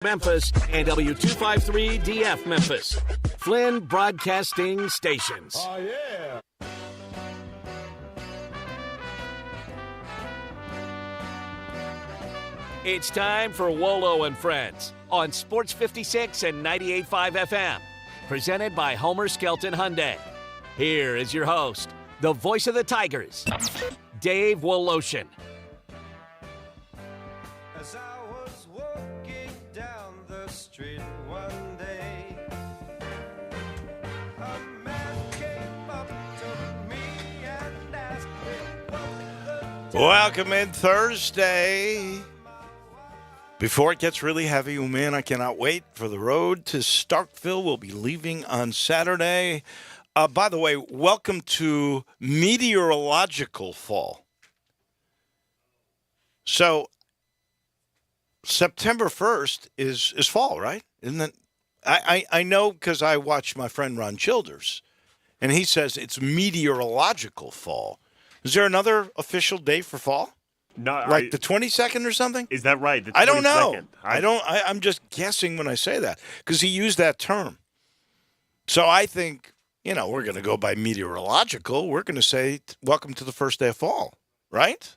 Memphis and W253DF Memphis. Flynn Broadcasting Stations. Oh, yeah. It's time for Wolo and Friends on Sports 56 and 98.5 FM. Presented by Homer Skelton Hyundai. Here is your host, the voice of the Tigers, Dave Woloshin. As I was walking down the street one day, a man came up to me and asked me what the Welcome in Thursday. Before it gets really heavy, man, I cannot wait for the road to Starkville. We'll be leaving on Saturday. By the way, welcome to meteorological fall. So, September 1st is fall, right? Isn't it? I know because I watch my friend Ron Childers, and he says it's meteorological fall. Is there another official date for fall? No, Like the 22nd or something? Is that right? The 22nd? I don't know. I'm just guessing when I say that because he used that term. So I think, we're going to go by meteorological. We're going to say welcome to the first day of fall, right?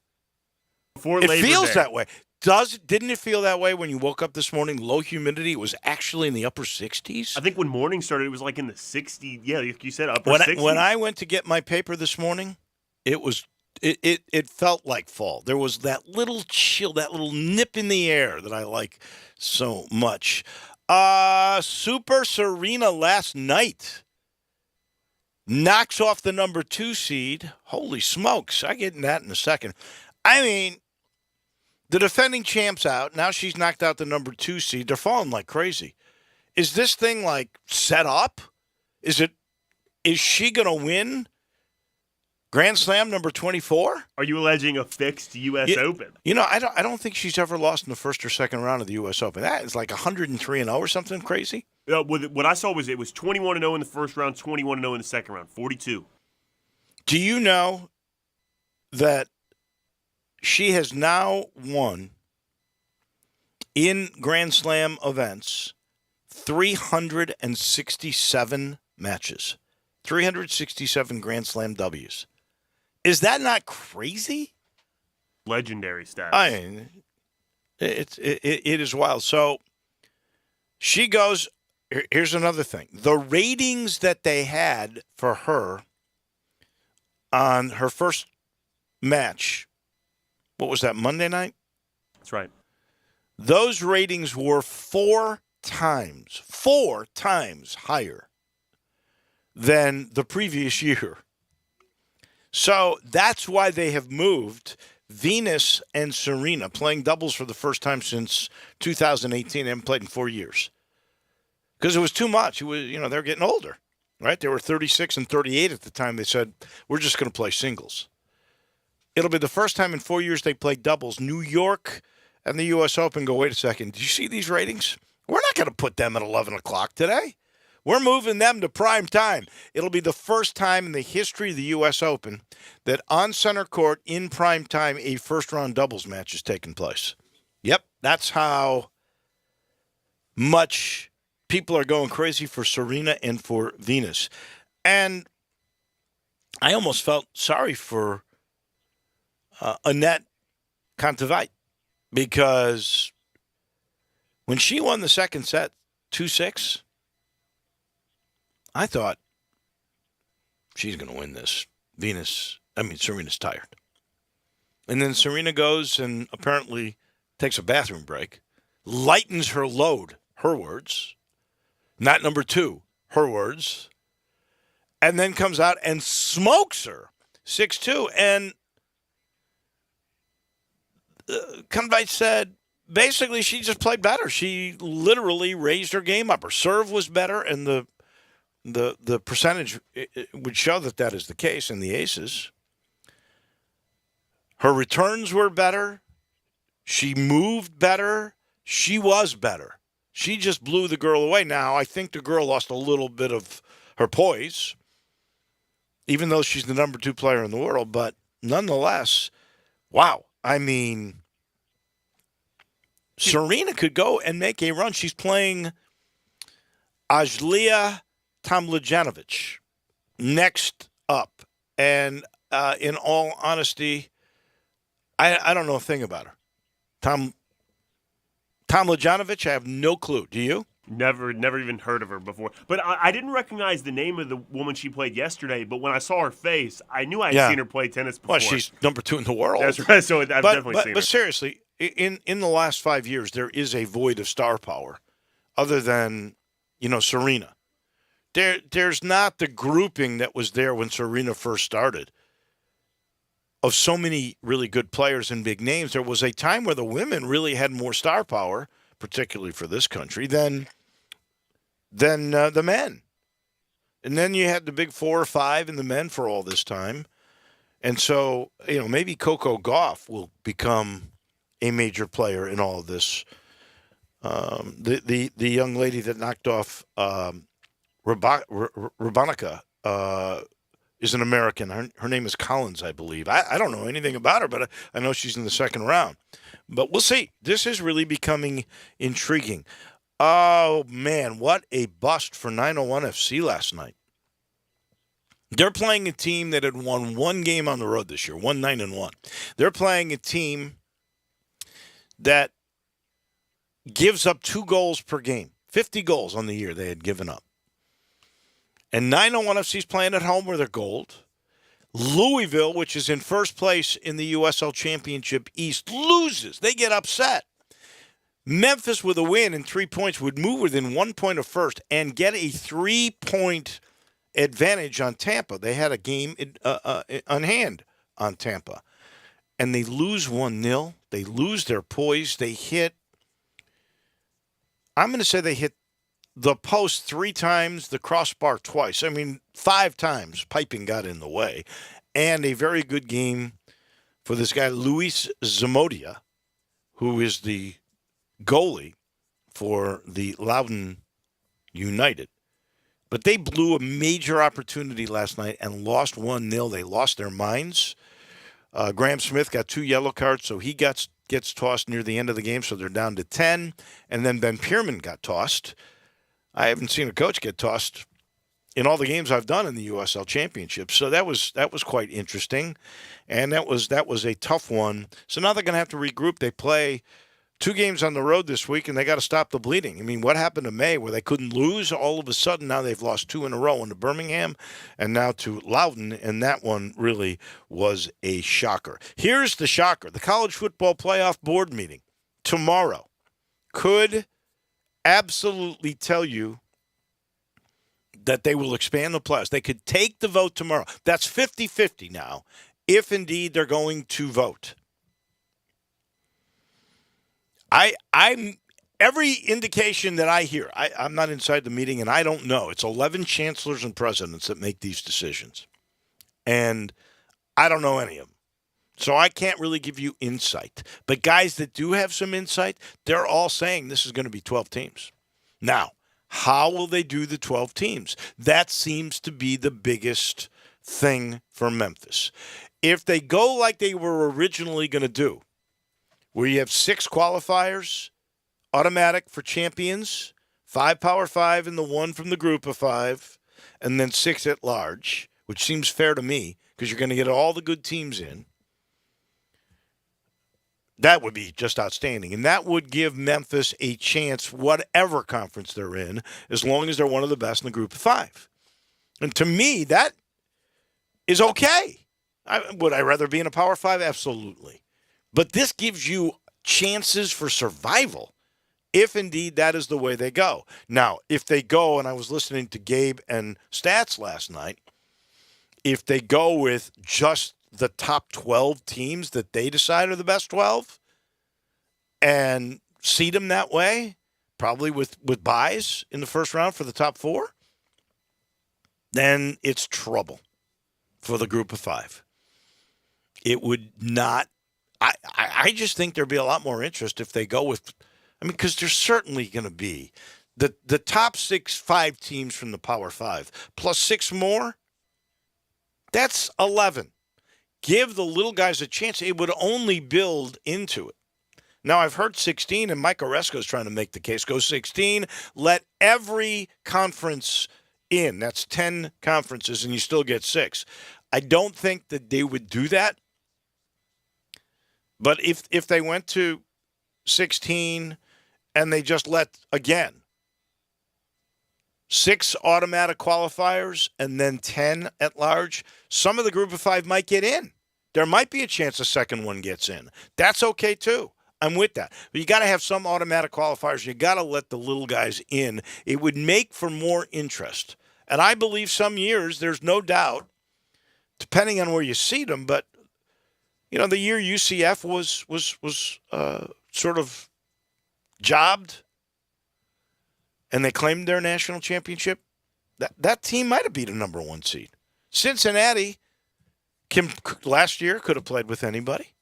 Before It Labor feels Day. that way. Didn't it feel that way when you woke up this morning? Low humidity. It was actually in the upper 60s. I think when morning started, it was like in the 60s. Yeah, like you said, upper When 60s. when I went to get my paper this morning, it felt like fall. There was that little chill, that little nip in the air that I like so much. Super Serena last night knocks off the number 2 seed. Holy smokes. I get in that in a second. I mean, the defending champ's out. Now she's knocked out the number 2 seed. They're falling like crazy. Is this thing like set up? Is she going to win Grand Slam number 24? Are you alleging a fixed U.S. Open? I don't think she's ever lost in the first or second round of the U.S. Open. That is like 103-0 or something crazy. What I saw was it was 21-0 in the first round, 21-0 in the second round, 42. Do you know that she has now won in Grand Slam events 367 matches, 367 Grand Slam W's? Is that not crazy? Legendary status. I mean, it is wild. So she goes. Here's another thing: the ratings that they had for her on her first match. What was that, Monday night? That's right. Those ratings were four times higher than the previous year. So that's why they have moved Venus and Serena playing doubles for the first time since 2018. They haven't played in 4 years. Because it was too much. It was, they're getting older, right? They were 36 and 38 at the time. They said, we're just going to play singles. It'll be the first time in 4 years they play doubles. New York and the U.S. Open go, wait a second, did you see these ratings? We're not going to put them at 11 o'clock today. We're moving them to prime time. It'll be the first time in the history of the U.S. Open that on center court in prime time a first-round doubles match is taking place. Yep, that's how much people are going crazy for Serena and for Venus. And I almost felt sorry for Annette Kontaveit because when she won the second set 2-6, I thought she's going to win this. Serena's tired. And then Serena goes and apparently takes a bathroom break, lightens her load, her words, not number 2, her words, and then comes out and smokes her 6-2. And Kontaveit said, basically, she just played better. She literally raised her game up. Her serve was better, and the percentage would show that is the case in the aces. Her returns were better. She moved better. She was better. She just blew the girl away. Now, I think the girl lost a little bit of her poise, even though she's the number 2 player in the world. But nonetheless, wow. I mean, Serena could go and make a run. She's playing Ajlia Tomljanovic next up. And in all honesty, I don't know a thing about her. Tomljanovic, I have no clue. Do you? Never even heard of her before. But I didn't recognize the name of the woman she played yesterday. But when I saw her face, I knew I'd seen her play tennis before. Well, she's number 2 in the world. That's right. So I've definitely seen her. But seriously, in the last 5 years, there is a void of star power, other than Serena. There's not the grouping that was there when Serena first started of so many really good players and big names. There was a time where the women really had more star power, particularly for this country, than the men. And then you had the big 4 or 5 in the men for all this time. And so, maybe Coco Gauff will become a major player in all of this. The young lady that knocked off Rabanica is an American. Her name is Collins, I believe. I don't know anything about her, but I know she's in the second round. But we'll see. This is really becoming intriguing. Oh, man, what a bust for 901 FC last night. They're playing a team that had won 1 game on the road this year, 9-1. They're playing a team that gives up 2 goals per game, 50 goals on the year they had given up. And 901 FC's playing at home where they're gold. Louisville, which is in first place in the USL Championship East, loses. They get upset. Memphis with a win and 3 points would move within 1 point of first and get a 3-point advantage on Tampa. They had a game on hand on Tampa. And they lose 1-0. They lose their poise. They hit, I'm going to say they hit the post 3 times, the crossbar twice. 5 times piping got in the way. And a very good game for this guy, Luis Zamodia, who is the goalie for the Loudoun United. But they blew a major opportunity last night and lost 1-0. They lost their minds. Graham Smith got 2 yellow cards, so he gets tossed near the end of the game, so they're down to 10. And then Ben Pierman got tossed. I haven't seen a coach get tossed in all the games I've done in the USL Championship. So that was quite interesting, and that was a tough one. So now they're going to have to regroup. They play 2 games on the road this week, and they got to stop the bleeding. What happened to May where they couldn't lose? All of a sudden now they've lost 2 in a row into Birmingham and now to Loudoun, and that one really was a shocker. Here's the shocker. The College Football Playoff Board meeting tomorrow could absolutely tell you that they will expand the playoffs. They could take the vote tomorrow. That's 50-50 now, if indeed they're going to vote. I'm every indication that I hear, I'm not inside the meeting and I don't know. It's 11 chancellors and presidents that make these decisions. And I don't know any of them. So I can't really give you insight. But guys that do have some insight, they're all saying this is going to be 12 teams. Now, how will they do the 12 teams? That seems to be the biggest thing for Memphis. If they go like they were originally going to do, where you have 6 qualifiers, automatic for champions, 5 Power 5 and the 1 from the group of 5, and then 6 at large, which seems fair to me because you're going to get all the good teams in. That would be just outstanding. And that would give Memphis a chance, whatever conference they're in, as long as they're one of the best in the group of 5. And to me, that is okay. Would I rather be in a Power 5? Absolutely. But this gives you chances for survival if indeed that is the way they go. Now, if they go, and I was listening to Gabe and Stats last night, if they go with just the top 12 teams that they decide are the best 12 and seed them that way, probably with buys in the first round for the top 4, then it's trouble for the group of 5. It would not. I just think there'd be a lot more interest if they go with, because there's certainly going to be the top 5 teams from the Power 5 plus 6 more. That's 11. Give the little guys a chance. It would only build into it. Now, I've heard 16, and Mike Oresco's trying to make the case. Go 16, let every conference in. That's 10 conferences, and you still get 6. I don't think that they would do that. But if they went to 16 and they just let, again, 6 automatic qualifiers and then 10 at large, some of the group of 5 might get in. There might be a chance a second one gets in. That's okay, too. I'm with that. But you got to have some automatic qualifiers. You got to let the little guys in. It would make for more interest. And I believe some years, there's no doubt, depending on where you seed them, but, the year UCF was sort of jobbed and they claimed their national championship, that team might have beat a number 1 seed. Cincinnati last year could have played with anybody,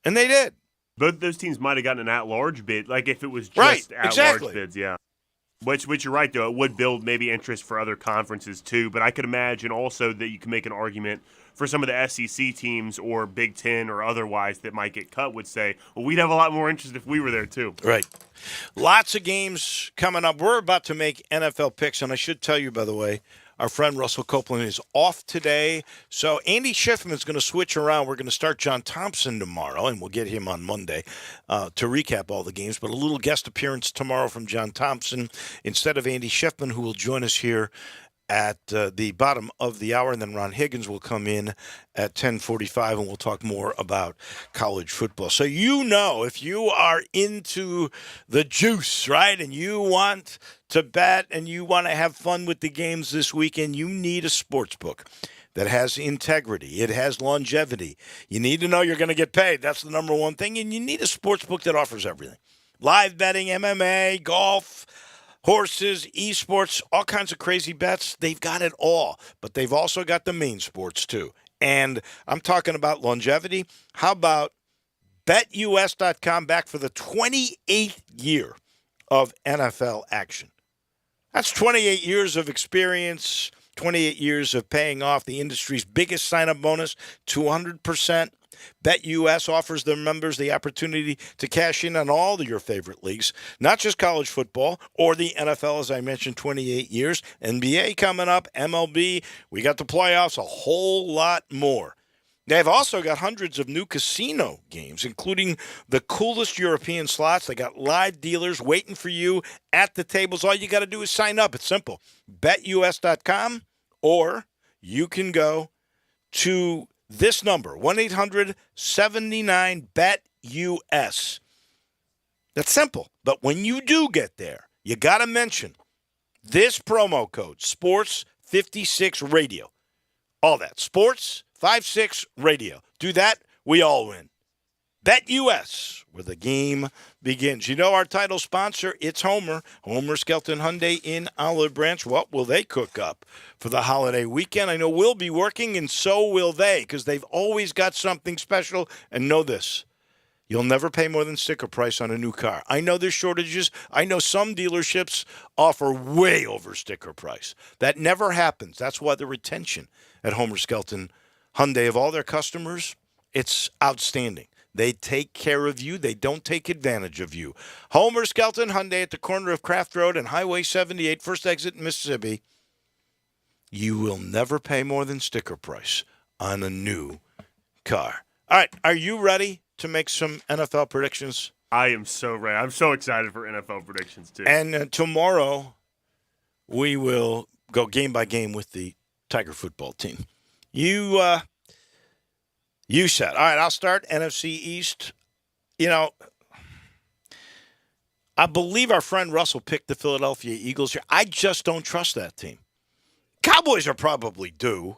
and they did. Both those teams might have gotten an at-large bid, like if it was just at-large bids, yeah. Which you're right, though. It would build maybe interest for other conferences, too. But I could imagine also that you can make an argument for some of the SEC teams or Big Ten or otherwise that might get cut would say, well, we'd have a lot more interest if we were there, too. Right. Lots of games coming up. We're about to make NFL picks, and I should tell you, by the way, our friend Russell Copeland is off today. So Andy Schiffman's going to switch around. We're going to start John Thompson tomorrow, and we'll get him on Monday to recap all the games. But a little guest appearance tomorrow from John Thompson instead of Andy Schiffman, who will join us here at the bottom of the hour. And then Ron Higgins will come in at 10:45, and we'll talk more about college football. So if you are into the juice, right, and you want to bet and you want to have fun with the games this weekend, you need a sports book that has integrity. It has longevity. You need to know you're going to get paid. That's the number one thing. And you need a sports book that offers everything. Live betting, MMA, golf, horses, esports, all kinds of crazy bets. They've got it all. But they've also got the main sports, too. And I'm talking about longevity. How about BetUS.com back for the 28th year of NFL action? That's 28 years of experience, 28 years of paying off. The industry's biggest sign-up bonus, 200%. BetUS offers their members the opportunity to cash in on all of your favorite leagues, not just college football or the NFL, as I mentioned, 28 years. NBA coming up, MLB. We got the playoffs, a whole lot more. They've also got hundreds of new casino games, including the coolest European slots. They got live dealers waiting for you at the tables. All you got to do is sign up. It's simple. BetUS.com, or you can go to this number, 1-800-79-BET-US. That's simple. But when you do get there, you got to mention this promo code, Sports56Radio. All that, Sports56 Radio. Do that, we all win. BetUS, where the game begins. You know our title sponsor, it's Homer. Homer Skelton Hyundai in Olive Branch. What will they cook up for the holiday weekend? I know we'll be working, and so will they, because they've always got something special. And know this, you'll never pay more than sticker price on a new car. I know there's shortages. I know some dealerships offer way over sticker price. That never happens. That's why the retention at Homer Skelton Hyundai of all their customers, it's outstanding. They take care of you. They don't take advantage of you. Homer Skelton Hyundai at the corner of Craft Road and Highway 78, first exit in Mississippi. You will never pay more than sticker price on a new car. All right, are you ready to make some NFL predictions? I am so ready. I'm so excited for NFL predictions, too. And tomorrow we will go game by game with the Tiger football team. You said. All right, I'll start NFC East. I believe our friend Russell picked the Philadelphia Eagles here. I just don't trust that team. Cowboys are probably due.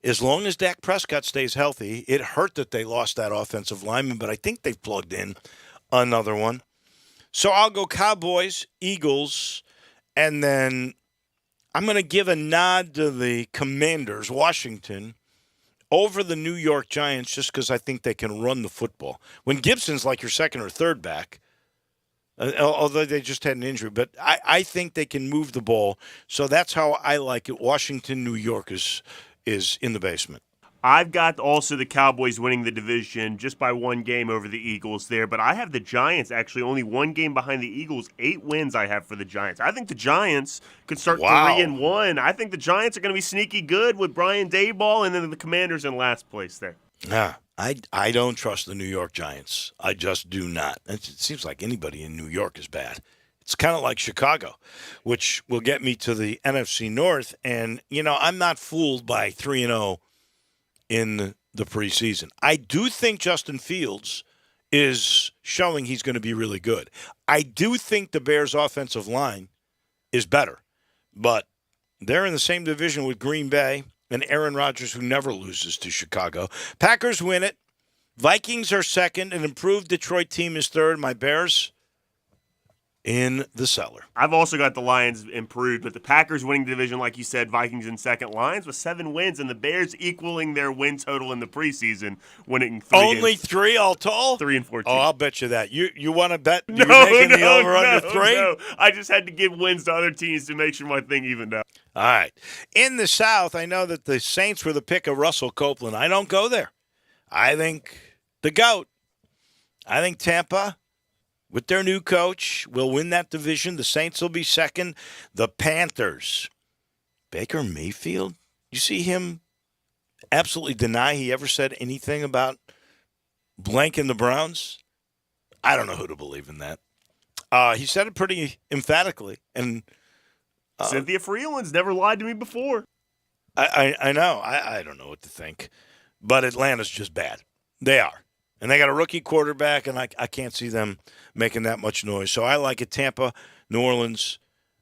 As long as Dak Prescott stays healthy, it hurt that they lost that offensive lineman, but I think they've plugged in another one. So I'll go Cowboys, Eagles, and then I'm going to give a nod to the Commanders, Washington, over the New York Giants just because I think they can run the football. When Gibson's like your second or third back, although they just had an injury, but I think they can move the ball. So that's how I like it. Washington, New York is in the basement. I've got also the Cowboys winning the division just by one game over the Eagles there, but I have the Giants actually only one game behind the Eagles. 8 wins I have for the Giants. I think the Giants could start 3-1. I think the Giants are going to be sneaky good with Brian Daboll, and then the Commanders in last place there. Yeah, I don't trust the New York Giants. I just do not. It seems like anybody in New York is bad. It's kind of like Chicago, which will get me to the NFC North. And, I'm not fooled by 3-0 in the preseason. I do think Justin Fields is showing he's going to be really good. I do think the Bears' offensive line is better, but they're in the same division with Green Bay and Aaron Rodgers, who never loses to Chicago. Packers win it. Vikings are second. An improved Detroit team is third. My Bears in the cellar. I've also got the Lions improved, but the Packers winning the division, like you said, Vikings in second. Lions with 7 wins, and the Bears equaling their win total in the preseason, winning 3 Only games. 3 all total? 3-14. Oh, I'll bet you that. You want to bet No, you're making the over under 3? No. I just had to give wins to other teams to make sure my thing evened out. All right. In the South, I know that the Saints were the pick of Russell Copeland. I don't go there. I think the GOAT. I think Tampa, with their new coach, will win that division. The Saints will be second. The Panthers. Baker Mayfield? You see him absolutely deny he ever said anything about blanking the Browns? I don't know who to believe in that. He said it pretty emphatically. And Cynthia Freeland's never lied to me before. I know. I don't know what to think. But Atlanta's just bad. They are. And they got a rookie quarterback, and I can't see them making that much noise. So I like it. Tampa, New Orleans,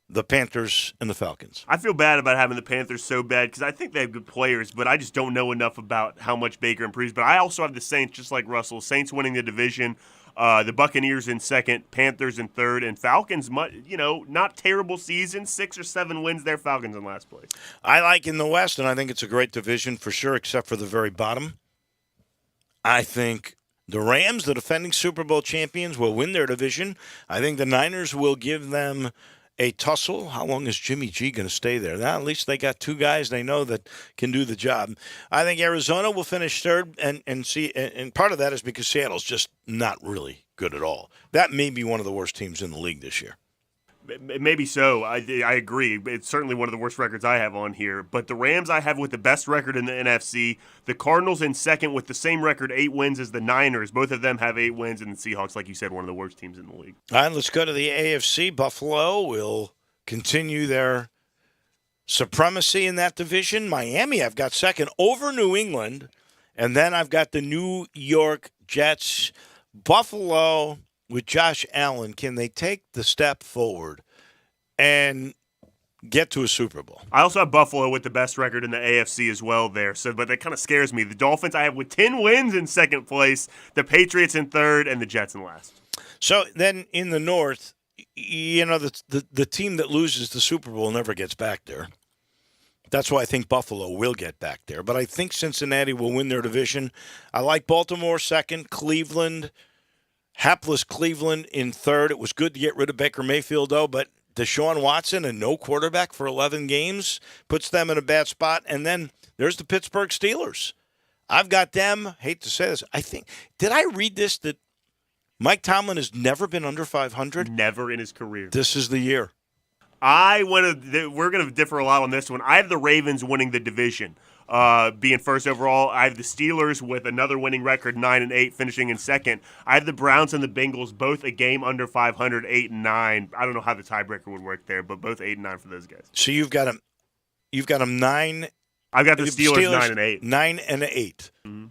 the Panthers, and the Falcons. I feel bad about having the Panthers so bad because I think they have good players, but I just don't know enough about how much Baker improves. But I also have the Saints, just like Russell. Saints winning the division. The Buccaneers in second, Panthers in third, and Falcons, not terrible season, 6 or 7 wins there, Falcons in last place. I like in the West, and I think it's a great division for sure, except for the very bottom. I think the Rams, the defending Super Bowl champions, will win their division. I think the Niners will give them a tussle. How long is Jimmy G going to stay there? Now, at least they got 2 guys they know that can do the job. I think Arizona will finish third, and part of that is because Seattle's just not really good at all. That may be one of the worst teams in the league this year. Maybe so. I agree. It's certainly one of the worst records I have on here. But the Rams I have with the best record in the NFC. The Cardinals in second with the same record, 8 wins as the Niners. Both of them have 8 wins. And the Seahawks, like you said, one of the worst teams in the league. All right, let's go to the AFC. Buffalo will continue their supremacy in that division. Miami, I've got second over New England. And then I've got the New York Jets. Buffalo, with Josh Allen, can they take the step forward and get to a Super Bowl? I also have Buffalo with the best record in the AFC as well there. But that kind of scares me. The Dolphins I have with 10 wins in second place, the Patriots in third, and the Jets in last. So then in the North, the team that loses the Super Bowl never gets back there. That's why I think Buffalo will get back there. But I think Cincinnati will win their division. I like Baltimore second, Cleveland, hapless Cleveland in third. It was good to get rid of Baker Mayfield, though, but Deshaun Watson and no quarterback for 11 games puts them in a bad spot. And then there's the Pittsburgh Steelers. I've got them, hate to say this, did I read this, that Mike Tomlin has never been under 500? Never in his career. This is the year. We're going to differ a lot on this one. I have the Ravens winning the division. Being first overall. I have the Steelers with another winning record, 9-8, finishing in second. I have the Browns and the Bengals, both a game under 500, 8-9. I don't know how the tiebreaker would work there, but both 8-9 for those guys. So you've got them 9. I've got the Steelers 9-8. 9-8. Mm-hmm.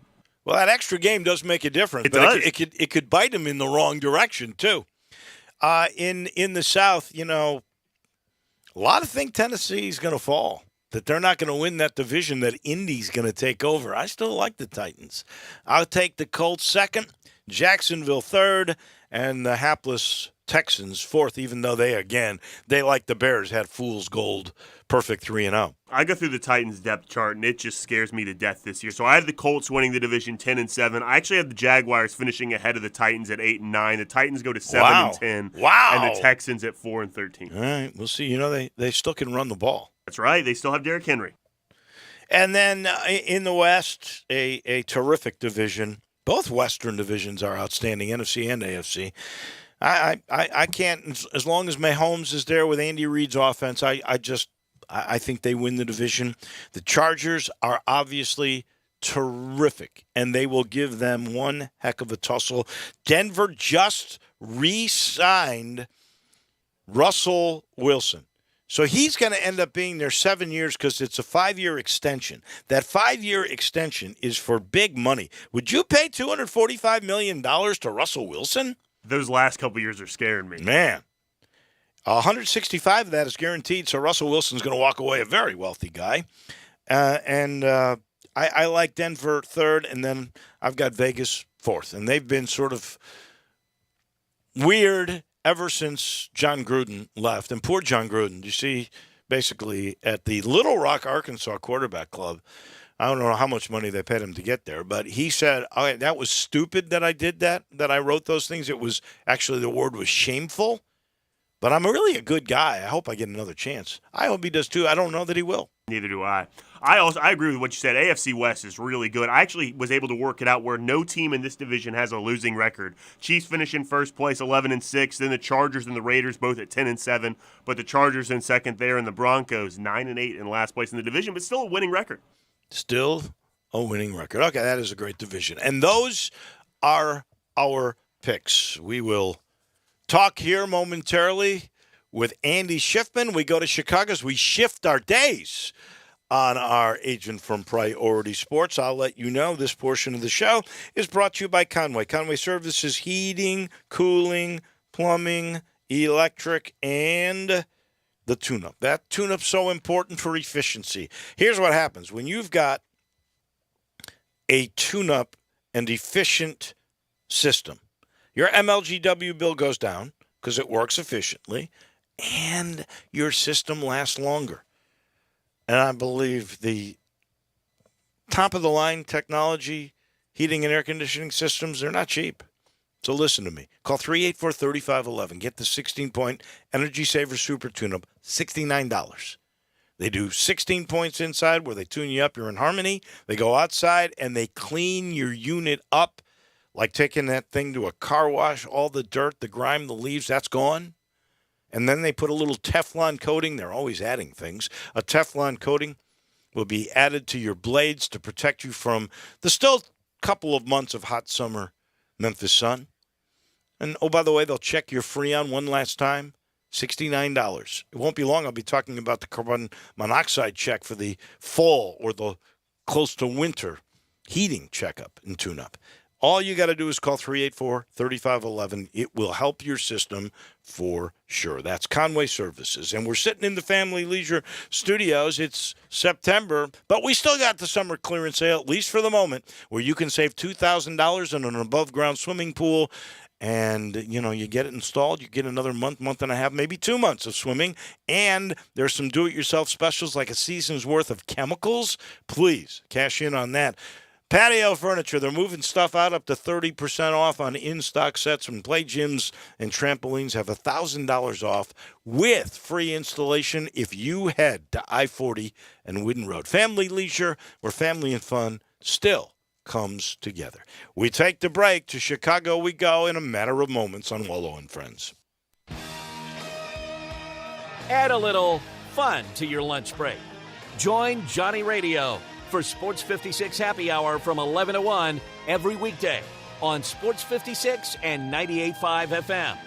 Well, that extra game does make a difference. It does. It could bite them in the wrong direction too. In the South, a lot of think Tennessee's going to fall. That they're not going to win that division, that Indy's going to take over. I still like the Titans. I'll take the Colts second, Jacksonville third, and the hapless Texans fourth, even though they, like the Bears, had fool's gold, perfect 3-0. I go through the Titans depth chart, and it just scares me to death this year. So I have the Colts winning the division 10-7. I actually have the Jaguars finishing ahead of the Titans at 8-9. The Titans go to 7-10. Wow. And the Texans at 4-13. All right, we'll see. They still can run the ball. That's right. They still have Derrick Henry. And then in the West, a terrific division. Both Western divisions are outstanding, NFC and AFC. I can't, as long as Mahomes is there with Andy Reid's offense, I think they win the division. The Chargers are obviously terrific, and they will give them one heck of a tussle. Denver just re-signed Russell Wilson. So he's going to end up being there 7 years because it's a 5-year extension. That 5-year extension is for big money. Would you pay $245 million to Russell Wilson? Those last couple years are scaring me. Man. 165 of that is guaranteed, so Russell Wilson's going to walk away a very wealthy guy. I like Denver third, and then I've got Vegas fourth. And they've been sort of weird ever since John Gruden left. And poor John Gruden, you see, basically at the Little Rock, Arkansas quarterback club, I don't know how much money they paid him to get there, but he said, oh, that was stupid that I did that I wrote those things. It was actually, the word was shameful. But I'm really a good guy. I hope I get another chance. I hope he does too. I don't know that he will. Neither do I. I agree with what you said. AFC West is really good. I actually was able to work it out where no team in this division has a losing record. Chiefs finish in first place, 11-6. Then the Chargers and the Raiders both at 10-7. But the Chargers in second there, and the Broncos 9-8 in last place in the division, but still a winning record. Still a winning record. Okay, that is a great division. And those are our picks. We will talk here momentarily with Andy Schiffman. We go to Chicago as we shift our days on our agent from Priority Sports. I'll let you know this portion of the show is brought to you by Conway. Conway Services, heating, cooling, plumbing, electric, and the tune-up. That tune-up's so important for efficiency. Here's what happens. When you've got a tune-up and efficient system, your MLGW bill goes down because it works efficiently, and your system lasts longer. And I believe the top-of-the-line technology, heating and air conditioning systems, they're not cheap. So listen to me. Call 384-3511. Get the 16-point Energy Saver Super Tune-Up, $69. They do 16 points inside where they tune you up. You're in harmony. They go outside, and they clean your unit up like taking that thing to a car wash. All the dirt, the grime, the leaves, that's gone. And then they put a little Teflon coating. They're always adding things. A Teflon coating will be added to your blades to protect you from the still couple of months of hot summer Memphis sun. And, oh, by the way, they'll check your Freon one last time, $69. It won't be long. I'll be talking about the carbon monoxide check for the fall or the close to winter heating checkup and tune-up. All you got to do is call 384-3511. It will help your system for sure. That's Conway Services. And we're sitting in the Family Leisure Studios. It's September, but we still got the summer clearance sale, at least for the moment, where you can save $2,000 on an above-ground swimming pool. And, you know, you get it installed, you get another month, month and a half, maybe 2 months of swimming. And there's some do-it-yourself specials like a season's worth of chemicals. Please cash in on that. Patio furniture, they're moving stuff out up to 30% off on in-stock sets, and play gyms and trampolines have $1,000 off with free installation if you head to I-40 and Wooden Road. Family Leisure, where family and fun still comes together. We take the break. To Chicago we go in a matter of moments on Wolo and Friends. Add a little fun to your lunch break. Join Johnny Radio for Sports 56 Happy Hour from 11 to 1 every weekday on Sports 56 and 98.5 FM.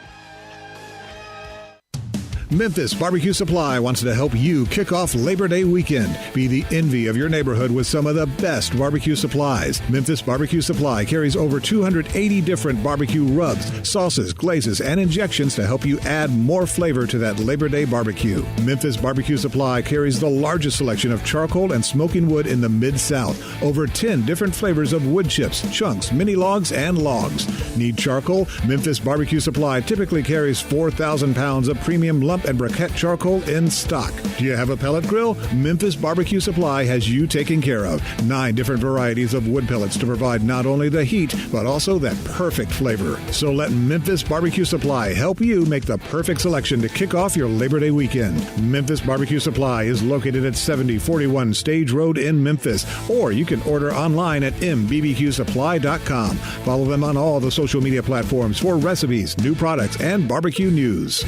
Memphis Barbecue Supply wants to help you kick off Labor Day weekend. Be the envy of your neighborhood with some of the best barbecue supplies. Memphis Barbecue Supply carries over 280 different barbecue rubs, sauces, glazes, and injections to help you add more flavor to that Labor Day barbecue. Memphis Barbecue Supply carries the largest selection of charcoal and smoking wood in the Mid-South. Over 10 different flavors of wood chips, chunks, mini logs, and logs. Need charcoal? Memphis Barbecue Supply typically carries 4,000 pounds of premium lump stump and briquette charcoal in stock. Do you have a pellet grill? Memphis Barbecue Supply has you taken care of. 9 different varieties of wood pellets to provide not only the heat, but also that perfect flavor. So let Memphis Barbecue Supply help you make the perfect selection to kick off your Labor Day weekend. Memphis Barbecue Supply is located at 7041 Stage Road in Memphis, or you can order online at mbbqsupply.com. Follow them on all the social media platforms for recipes, new products, and barbecue news.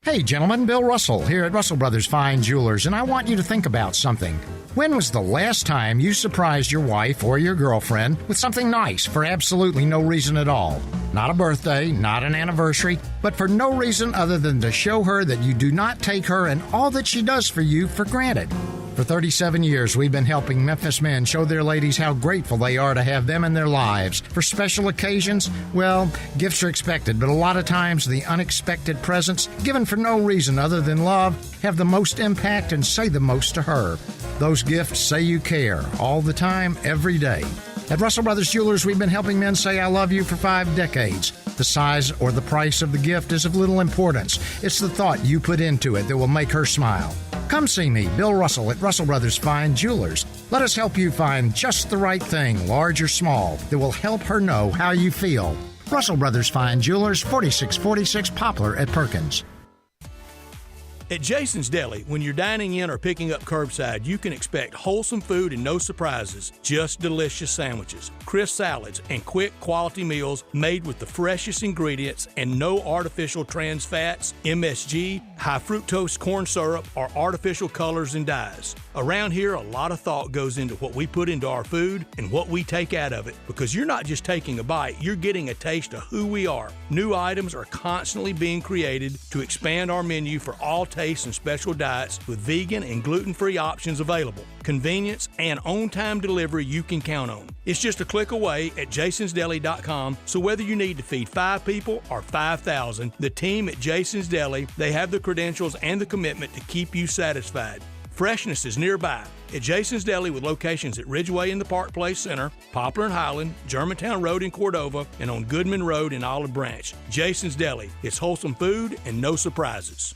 Hey gentlemen, Bill Russell here at Russell Brothers Fine Jewelers, and I want you to think about something. When was the last time you surprised your wife or your girlfriend with something nice for absolutely no reason at all? Not a birthday, not an anniversary, but for no reason other than to show her that you do not take her and all that she does for you for granted. For 37 years, we've been helping Memphis men show their ladies how grateful they are to have them in their lives. For special occasions, well, gifts are expected, but a lot of times the unexpected presents, given for no reason other than love, have the most impact and say the most to her. Those gifts say you care, all the time, every day. At Russell Brothers Jewelers, we've been helping men say I love you for 5 decades. The size or the price of the gift is of little importance. It's the thought you put into it that will make her smile. Come see me, Bill Russell, at Russell Brothers Fine Jewelers. Let us help you find just the right thing, large or small, that will help her know how you feel. Russell Brothers Fine Jewelers, 4646 Poplar at Perkins. At Jason's Deli, when you're dining in or picking up curbside, you can expect wholesome food and no surprises, just delicious sandwiches, crisp salads, and quick quality meals made with the freshest ingredients and no artificial trans fats, MSG, high fructose corn syrup, or artificial colors and dyes. Around here, a lot of thought goes into what we put into our food and what we take out of it, because you're not just taking a bite, you're getting a taste of who we are. New items are constantly being created to expand our menu for all tastes and special diets with vegan and gluten-free options available. Convenience and on-time delivery you can count on. It's just a click away at jasonsdeli.com, so whether you need to feed 5 people or 5,000, the team at Jason's Deli, they have the credentials and the commitment to keep you satisfied. Freshness is nearby at Jason's Deli with locations at Ridgeway in the Park Place Center, Poplar and Highland, Germantown Road in Cordova, and on Goodman Road in Olive Branch. Jason's Deli. It's wholesome food and no surprises.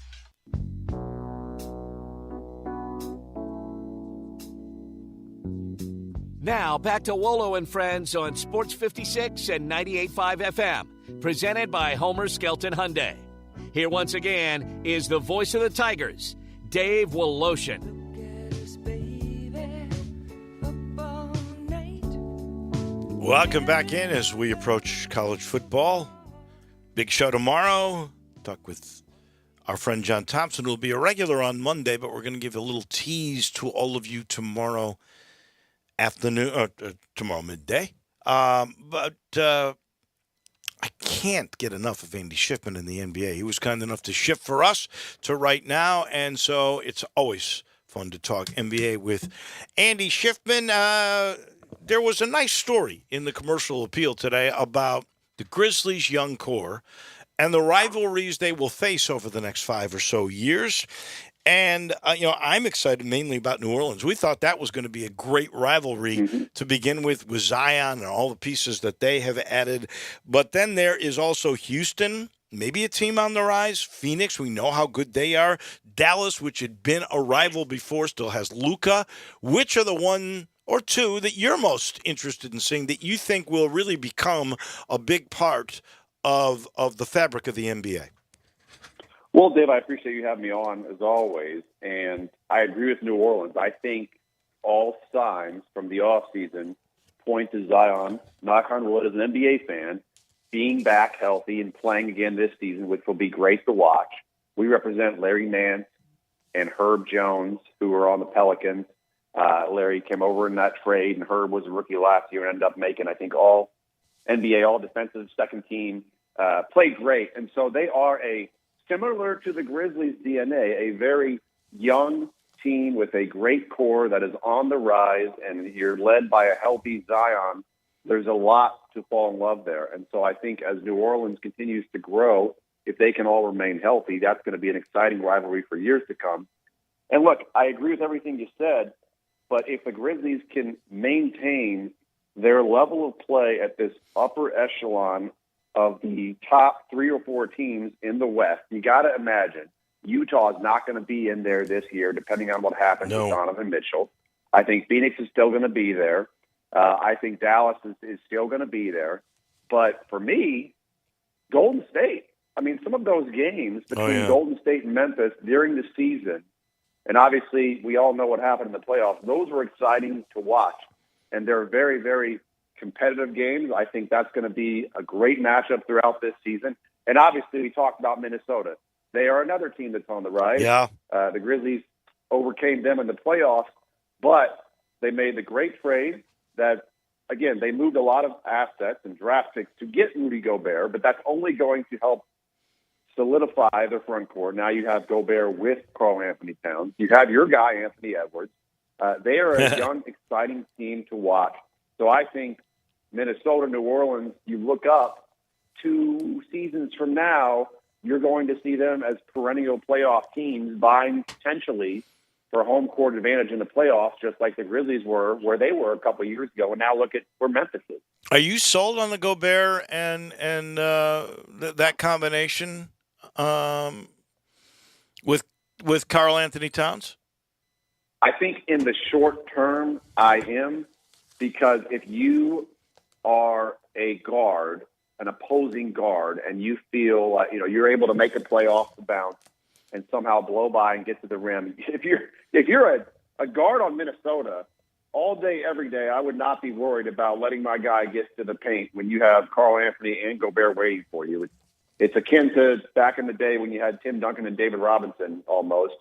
Now back to Wolo and Friends on Sports 56 and 98.5 FM, presented by Homer Skelton Hyundai. Here once again is the voice of the Tigers, Dave Woloshin. Welcome back in as we approach college football. Big show tomorrow. Talk with our friend John Thompson, who will be a regular on Monday, but we're going to give a little tease to all of you tomorrow afternoon, tomorrow midday. But I can't get enough of Andy Schiffman in the NBA. He was kind enough to ship for us to right now, and so it's always fun to talk NBA with Andy Schiffman. There was a nice story in the Commercial Appeal today about the Grizzlies' young core and the rivalries they will face over the next 5 or so years. And, I'm excited mainly about New Orleans. We thought that was going to be a great rivalry to begin with Zion and all the pieces that they have added. But then there is also Houston, maybe a team on the rise. Phoenix, we know how good they are. Dallas, which had been a rival before, still has Luka. Which are the one or two that you're most interested in seeing that you think will really become a big part of the fabric of the NBA? Well, Dave, I appreciate you having me on, as always, and I agree with New Orleans. I think all signs from the offseason point to Zion, knock on wood, as an NBA fan, being back healthy and playing again this season, which will be great to watch. We represent Larry Nance and Herb Jones, who are on the Pelicans. Larry came over in that trade, and Herb was a rookie last year and ended up making, I think, all NBA, all defensive second team, played great. And so they are similar to the Grizzlies' DNA, a very young team with a great core that is on the rise, and you're led by a healthy Zion. There's a lot to fall in love there. And so I think as New Orleans continues to grow, if they can all remain healthy, that's going to be an exciting rivalry for years to come. And look, I agree with everything you said, but if the Grizzlies can maintain their level of play at this upper echelon of the top 3 or 4 teams in the West, you got to imagine Utah is not going to be in there this year, depending on what happens No. with Donovan Mitchell. I think Phoenix is still going to be there. I think Dallas is still going to be there. But for me, Golden State, I mean, some of those games between Golden State and Memphis during the season, and obviously we all know what happened in the playoffs, those were exciting to watch. And they're very, very competitive games. I think that's going to be a great matchup throughout this season. And obviously we talked about Minnesota. They are another team that's on the rise. Yeah. The Grizzlies overcame them in the playoffs, but they made the great trade that, again, they moved a lot of assets and draft picks to get Rudy Gobert, but that's only going to help solidify their front court. Now you have Gobert with Karl Anthony Towns. You have your guy, Anthony Edwards. They are a young, exciting team to watch. So I think Minnesota, New Orleans, you look up 2 seasons from now, you're going to see them as perennial playoff teams vying potentially for home court advantage in the playoffs, just like the Grizzlies were, where they were a couple of years ago. And now look at where Memphis is. Are you sold on the Gobert and that combination with Karl Anthony Towns? I think in the short term, I am, because if you are a guard, an opposing guard, and you feel you're able to make a play off the bounce and somehow blow by and get to the rim. If you're a guard on Minnesota, all day, every day, I would not be worried about letting my guy get to the paint when you have Karl Anthony and Gobert waiting for you. It's akin to back in the day when you had Tim Duncan and David Robinson almost.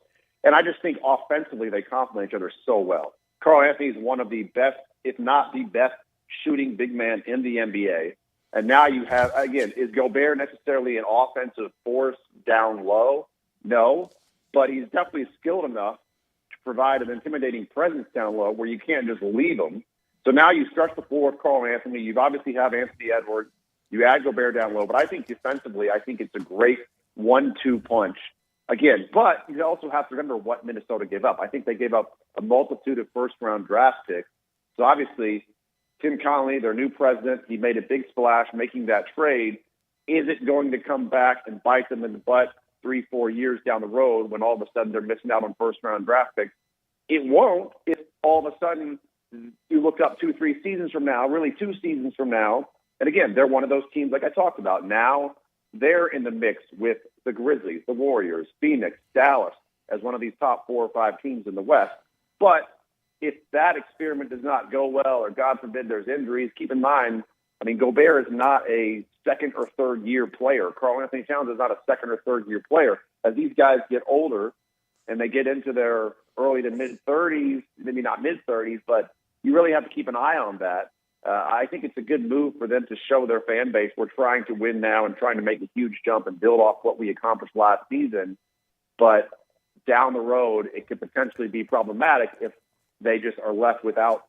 And I just think offensively they complement each other so well. Karl Anthony is one of the best, if not the best, shooting big man in the NBA. And now you have, again, is Gobert necessarily an offensive force down low? No, but he's definitely skilled enough to provide an intimidating presence down low where you can't just leave him. So now you stretch the floor with Karl Anthony. You obviously have Anthony Edwards. You add Gobert down low. But I think defensively, I think it's a great 1-2 punch. Again, but you also have to remember what Minnesota gave up. I think they gave up a multitude of first-round draft picks. So obviously, Tim Connelly, their new president, he made a big splash making that trade. Is it going to come back and bite them in the butt 3-4 years down the road when all of a sudden they're missing out on first-round draft picks? It won't if all of a sudden you look up 2-3 seasons from now, really 2 seasons from now, and again, they're one of those teams like I talked about. Now they're in the mix with the Grizzlies, the Warriors, Phoenix, Dallas as one of these top 4 or 5 teams in the West. But if that experiment does not go well, or God forbid there's injuries, keep in mind, I mean, Gobert is not a second or third year player. Karl Anthony Towns is not a second or third year player. As these guys get older and they get into their early to mid 30s, maybe not mid 30s, but you really have to keep an eye on that. I think it's a good move for them to show their fan base we're trying to win now and trying to make a huge jump and build off what we accomplished last season. But down the road, it could potentially be problematic if they just are left without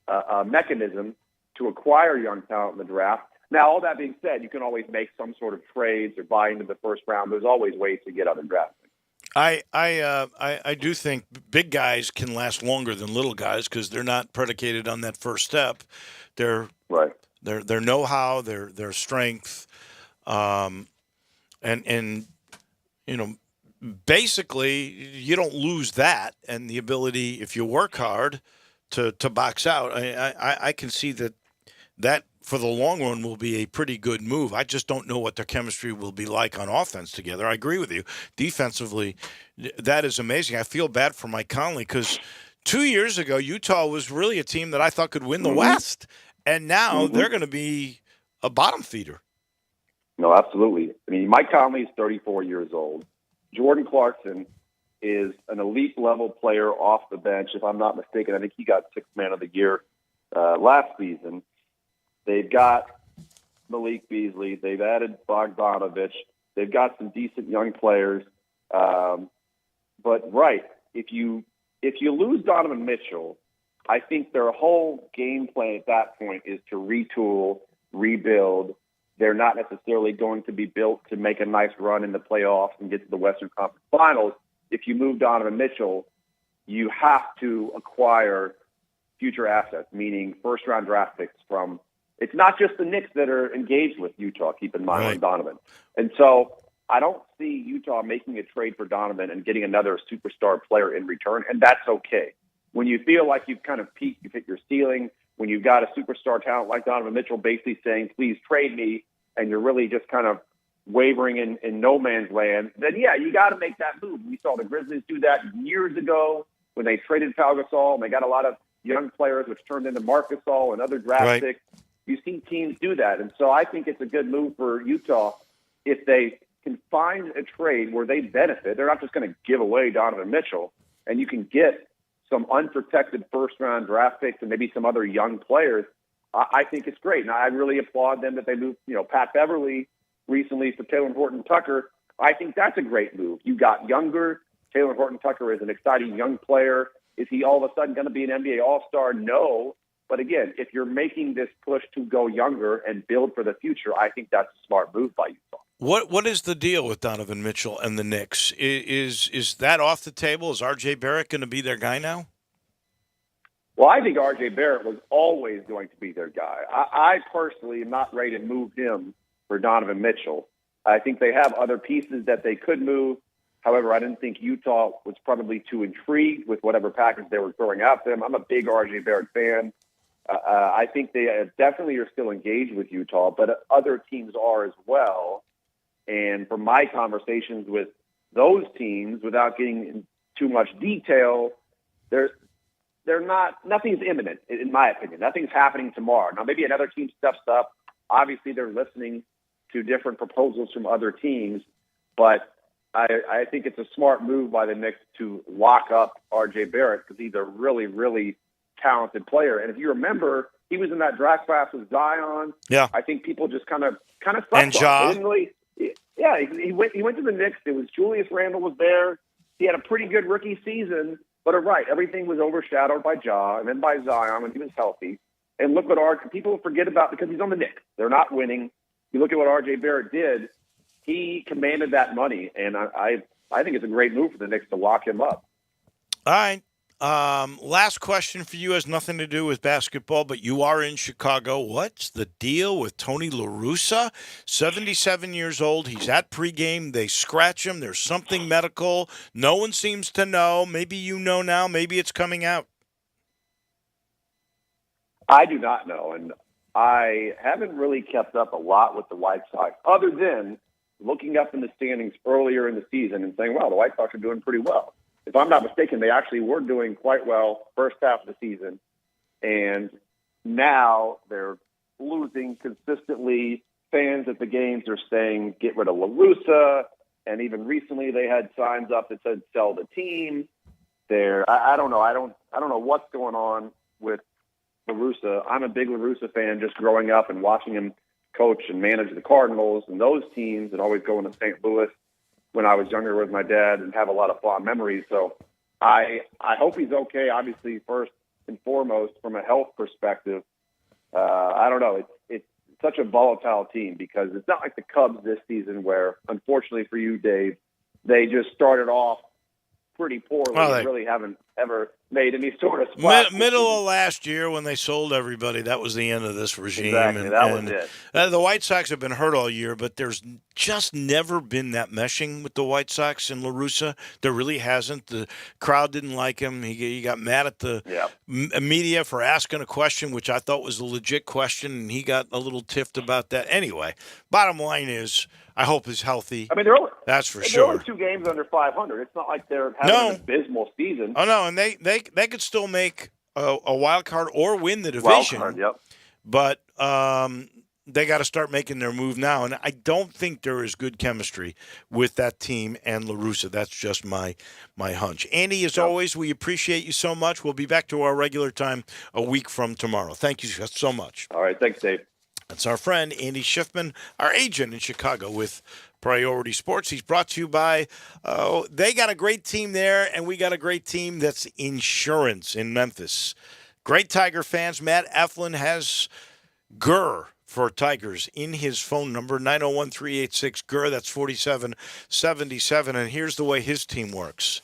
a mechanism to acquire young talent in the draft. Now, all that being said, you can always make some sort of trades or buy into the first round. There's always ways to get other draft picks. I do think big guys can last longer than little guys because they're not predicated on that first step. Their know-how, their strength, and basically you don't lose that and the ability if you work hard to box out. I can see that for the long run will be a pretty good move. I just don't know what their chemistry will be like on offense together. I agree with you. Defensively, that is amazing. I feel bad for Mike Conley because 2 years ago, Utah was really a team that I thought could win the West. And now they're going to be a bottom feeder. No, absolutely. I mean, Mike Conley is 34 years old. Jordan Clarkson is an elite level player off the bench. If I'm not mistaken, I think he got Sixth Man of the Year last season. They've got Malik Beasley. They've added Bogdanovich. They've got some decent young players. But if you lose Donovan Mitchell, I think their whole game plan at that point is to retool, rebuild. They're not necessarily going to be built to make a nice run in the playoffs and get to the Western Conference Finals. If you move Donovan Mitchell, you have to acquire future assets, meaning first-round draft picks from – it's not just the Knicks that are engaged with Utah, keep in mind, on Donovan. And so I don't see Utah making a trade for Donovan and getting another superstar player in return, and that's okay. When you feel like you've kind of peaked, you've hit your ceiling, when you've got a superstar talent like Donovan Mitchell basically saying, please trade me, and you're really just kind of wavering in no man's land, then, yeah, you got to make that move. We saw the Grizzlies do that years ago when they traded Pau Gasol, and they got a lot of young players, which turned into Marc Gasol and other draft picks. You've seen teams do that. And so I think it's a good move for Utah if they can find a trade where they benefit. They're not just going to give away Donovan Mitchell, and you can get some unprotected first-round draft picks and maybe some other young players. I think it's great. And I really applaud them that they moved, Pat Beverly recently for Taylor Horton-Tucker. I think that's a great move. You got younger. Taylor Horton-Tucker is an exciting young player. Is he all of a sudden going to be an NBA All-Star? No. But again, if you're making this push to go younger and build for the future, I think that's a smart move by Utah. What is the deal with Donovan Mitchell and the Knicks? Is that off the table? Is R.J. Barrett going to be their guy now? Well, I think R.J. Barrett was always going to be their guy. I personally am not ready to move him for Donovan Mitchell. I think they have other pieces that they could move. However, I didn't think Utah was probably too intrigued with whatever package they were throwing out to them. I'm a big R.J. Barrett fan. I think they definitely are still engaged with Utah, but other teams are as well. And from my conversations with those teams, without getting in too much detail, nothing's imminent, in my opinion. Nothing's happening tomorrow. Now, maybe another team steps up. Obviously, they're listening to different proposals from other teams, but I think it's a smart move by the Knicks to lock up R.J. Barrett because he's a really, really talented player. And if you remember, he was in that draft class with Zion. Yeah. I think people just kind of and Ja. He went to the Knicks. It was Julius Randle was there. He had a pretty good rookie season, but right, everything was overshadowed by Ja and then by Zion when he was healthy. And look what people forget about because he's on the Knicks. They're not winning. You look at what R.J. Barrett did. He commanded that money, and I think it's a great move for the Knicks to lock him up. All right. Last question for you has nothing to do with basketball, but you are in Chicago. What's the deal with Tony La Russa? 77 years old. He's at pregame. They scratch him. There's something medical. No one seems to know. Maybe you know now. Maybe it's coming out. I do not know, and I haven't really kept up a lot with the White Sox, other than looking up in the standings earlier in the season and saying, wow, the White Sox are doing pretty well. If I'm not mistaken, they actually were doing quite well first half of the season, and now they're losing consistently. Fans at the games are saying, get rid of La Russa, and even recently they had signs up that said, sell the team. I don't know. I don't know what's going on with La Russa. I'm a big La Russa fan just growing up and watching him coach and manage the Cardinals and those teams, and always going to St. Louis when I was younger with my dad and have a lot of fond memories. So I hope he's okay, obviously, first and foremost, from a health perspective. I don't know. It's such a volatile team because it's not like the Cubs this season where, unfortunately for you, Dave, they just started off pretty poorly and really haven't ever made any sort of splash. Middle of last year when they sold everybody, that was the end of this regime. Exactly, that was it. The White Sox have been hurt all year, but there's just never been that meshing with the White Sox and La Russa. There really hasn't. The crowd didn't like him. He got mad at the media for asking a question, which I thought was a legit question, and he got a little tiffed about that. Anyway, bottom line is, I hope he's healthy. I mean, that's for they're sure. only 2 games under 500. It's not like they're having an abysmal season. Oh, no, and they could still make a wild card or win the division. Wild card, yep. But they got to start making their move now. And I don't think there is good chemistry with that team and La Russa. That's just my hunch. Andy, as always, we appreciate you so much. We'll be back to our regular time a week from tomorrow. Thank you so much. All right. Thanks, Dave. That's our friend Andy Schiffman, our agent in Chicago with Priority Sports. He's brought to you by, they got a great team there, and we got a great team that's insurance in Memphis. Great Tiger fans. Matt Eflin has GER for Tigers in his phone number, 901-386-GER. That's 4777. And here's the way his team works.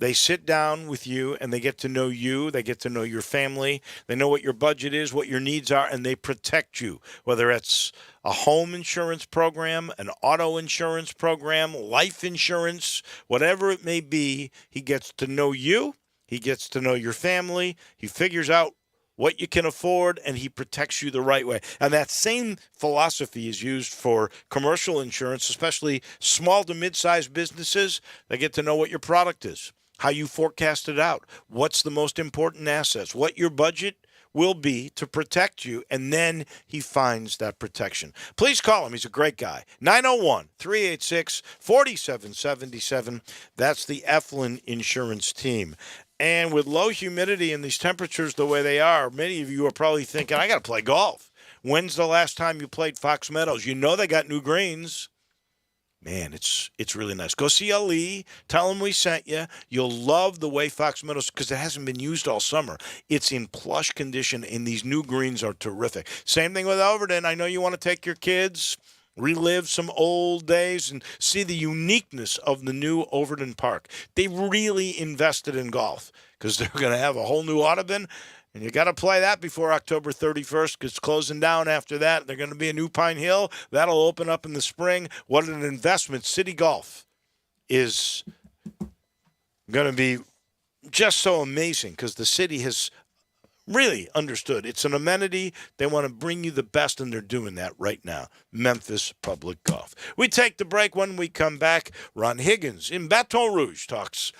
They sit down with you, and they get to know you. They get to know your family. They know what your budget is, what your needs are, and they protect you, whether it's a home insurance program, an auto insurance program, life insurance, whatever it may be. He gets to know you. He gets to know your family. He figures out what you can afford, and he protects you the right way. And that same philosophy is used for commercial insurance, especially small to mid-sized businesses. They get to know what your product is, how you forecast it out, what's the most important assets, what your budget will be to protect you, and then he finds that protection. Please call him. He's a great guy. 901-386-4777. That's the Eflin Insurance Team. And with low humidity and these temperatures the way they are, many of you are probably thinking, I got to play golf. When's the last time you played Fox Meadows? You know they got new greens. Man, it's really nice. Go see Ali. Tell him we sent you. You'll love the way Fox Meadows, because it hasn't been used all summer. It's in plush condition, and these new greens are terrific. Same thing with Overton. I know you want to take your kids, relive some old days, and see the uniqueness of the new Overton Park. They really invested in golf because they're going to have a whole new Audubon, and you got to play that before October 31st because it's closing down after that. They're going to be a new Pine Hill. That'll open up in the spring. What an investment. City Golf is going to be just so amazing because the city has really understood. It's an amenity. They want to bring you the best, and they're doing that right now. Memphis Public Golf. We take the break. When we come back, Ron Higgins in Baton Rouge talks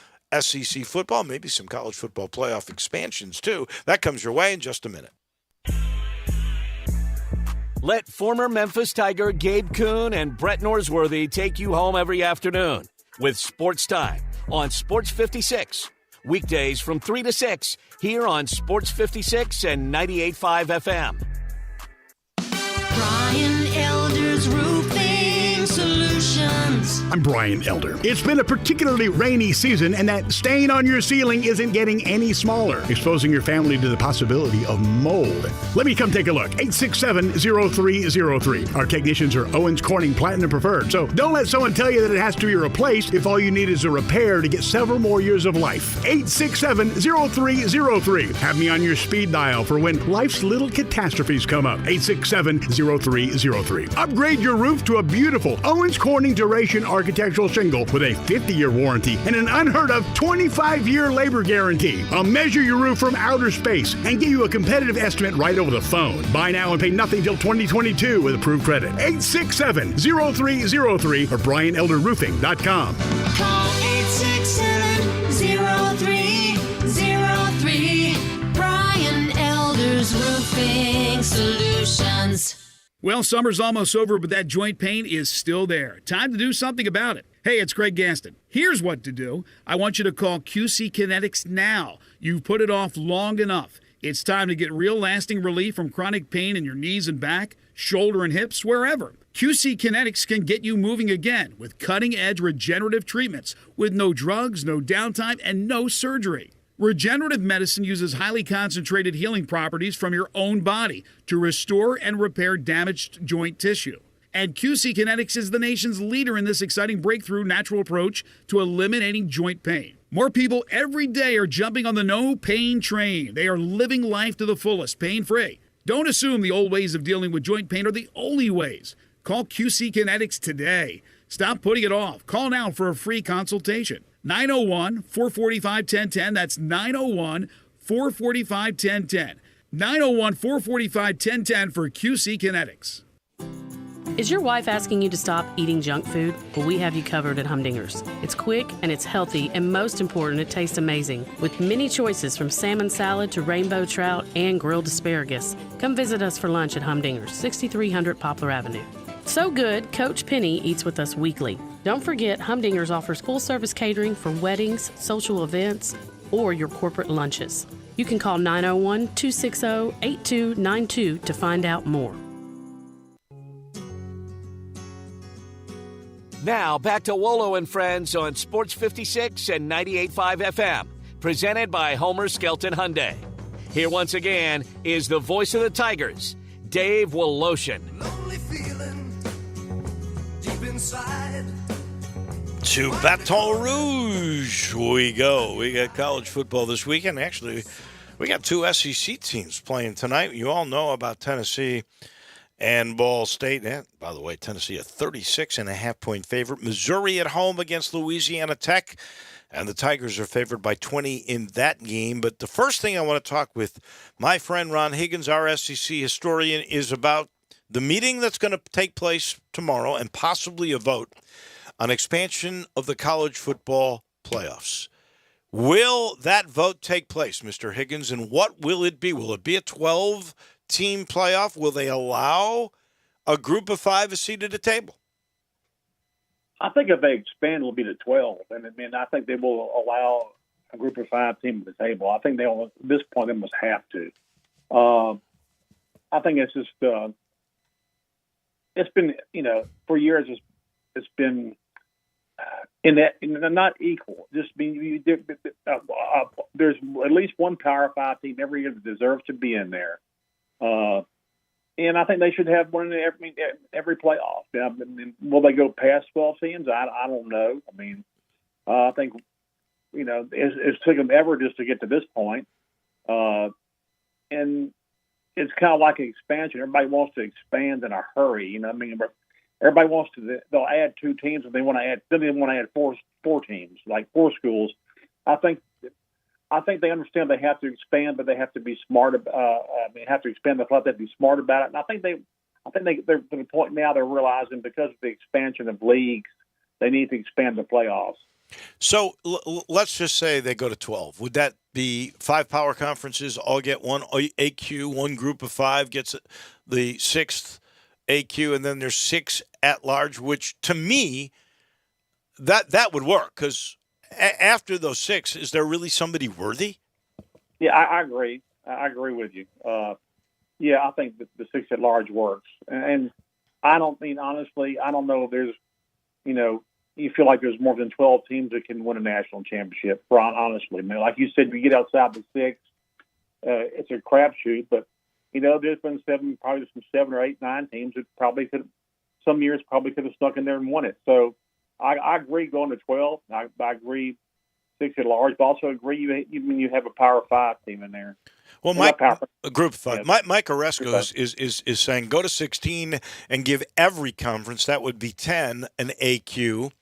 SEC football, maybe some college football playoff expansions too. That comes your way in just a minute. Let former Memphis Tiger Gabe Kuhn and Brett Norsworthy take you home every afternoon with Sports Time on Sports 56. Weekdays from 3 to 6 here on Sports 56 and 98.5 FM. Brian Elder's Roofing Solutions. I'm Brian Elder. It's been a particularly rainy season, and that stain on your ceiling isn't getting any smaller, exposing your family to the possibility of mold. Let me come take a look. 867-0303. Our technicians are Owens Corning Platinum Preferred, so don't let someone tell you that it has to be replaced if all you need is a repair to get several more years of life. 867-0303. Have me on your speed dial for when life's little catastrophes come up. 867-0303. Upgrade your roof to a beautiful Owens Corning Duration Architectural Shingle with a 50-year warranty and an unheard of 25-year labor guarantee. I'll measure your roof from outer space and give you a competitive estimate right over the phone. Buy now and pay nothing till 2022 with approved credit. 867-0303 or BrianElderRoofing.com. Call 867-0303. Brian Elder's Roofing Solutions. Well, summer's almost over, but that joint pain is still there. Time to do something about it. Hey, it's Craig Gaston. Here's what to do. I want you to call QC Kinetics now. You've put it off long enough. It's time to get real lasting relief from chronic pain in your knees and back, shoulder and hips, wherever. QC Kinetics can get you moving again with cutting-edge regenerative treatments with no drugs, no downtime, and no surgery. Regenerative medicine uses highly concentrated healing properties from your own body to restore and repair damaged joint tissue. And QC Kinetics is the nation's leader in this exciting breakthrough natural approach to eliminating joint pain. More people every day are jumping on the no pain train. They are living life to the fullest, pain-free. Don't assume the old ways of dealing with joint pain are the only ways. Call QC Kinetics today. Stop putting it off. Call now for a free consultation. 901-445-1010. That's 901-445-1010. 901-445-1010 for QC Kinetics. Is your wife asking you to stop eating junk food? Well, we have you covered at Humdinger's. It's quick and it's healthy, and most important, it tastes amazing. With many choices from salmon salad to rainbow trout and grilled asparagus. Come visit us for lunch at Humdinger's, 6300 Poplar Avenue. So good, Coach Penny eats with us weekly. Don't forget, Humdinger's offers full-service catering for weddings, social events, or your corporate lunches. You can call 901-260-8292 to find out more. Now, back to Wolo and Friends on Sports 56 and 98.5 FM, presented by Homer Skelton Hyundai. Here once again is the voice of the Tigers, Dave Woloshin. Lonely feeling deep inside. To Baton Rouge college we go. We got college football this weekend. Actually, we got two SEC teams playing tonight. You all know about Tennessee and Ball State. And, by the way, Tennessee a 36.5-point favorite. Missouri at home against Louisiana Tech. And the Tigers are favored by 20 in that game. But the first thing I want to talk with my friend Ron Higgins, our SEC historian, is about the meeting that's going to take place tomorrow and possibly a vote on expansion of the college football playoffs. Will that vote take place, Mr. Higgins, and what will it be? Will it be a 12-team playoff? Will they allow a group of 5 a seat at the table? I think if they expand, it'll be to 12. And I mean, I think they will allow a group of 5 teams at the table. I think at this point, they must have to. I think it's just, it's been, for years, it's been not equal. Just being, there's at least one Power 5 team every year that deserves to be in there. And I think they should have one in every playoff. Now, will they go past 12 teams? I don't know. I mean, I think, it's took them ever just to get to this point. And it's kind of like an expansion. Everybody wants to expand in a hurry. Everybody wants to. They'll add 2 teams, and they want to add four teams, like 4 schools. I think they understand they have to expand, but they have to be smart. They have to expand the club. They have to be smart about it. And I think they're to the point now they're realizing because of the expansion of leagues, they need to expand the playoffs. So let's just say they go to 12. Would that be 5 power conferences all get one AQ, one group of 5 gets the 6th AQ, and then there's 6 at large, which to me, that would work because after those 6, is there really somebody worthy? Yeah, I agree. I agree with you. I think the 6 at large works. And I don't mean, honestly, I don't know if there's, you feel like there's more than 12 teams that can win a national championship, honestly. I mean, like you said, you get outside the 6, it's a crapshoot. But, there's been 7 or 8, 9 teams that probably could, some years probably could have snuck in there and won it. So, I agree going to 12. I agree 6 at large, but also agree you have a Power 5 team in there. Well, a group of 5. Yeah. Mike Oresco is saying go to 16 and give every conference, that would be 10, an AQ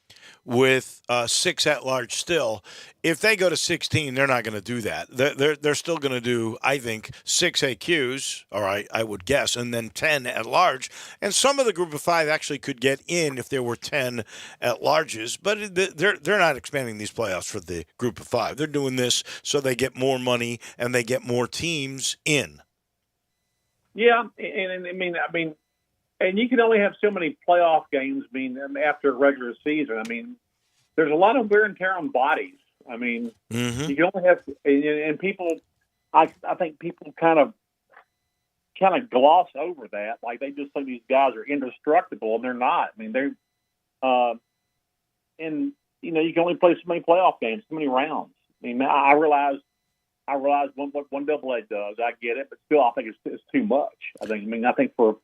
with 6 at large still. If they go to 16, they're not going to do that. They're still going to do, I think, 6 AQs, or I would guess, and then 10 at large. And some of the group of 5 actually could get in if there were 10 at larges. But they're not expanding these playoffs for the group of 5. They're doing this so they get more money and they get more teams in. Yeah, and I mean. And you can only have so many playoff games. After a regular season, there's a lot of wear and tear on bodies. You can only have, and people. I think people kind of gloss over that, like they just think these guys are indestructible, and they're not. They're, and you can only play so many playoff games, so many rounds. I realize what one AA does. I get it, but still, I think it's too much. I think for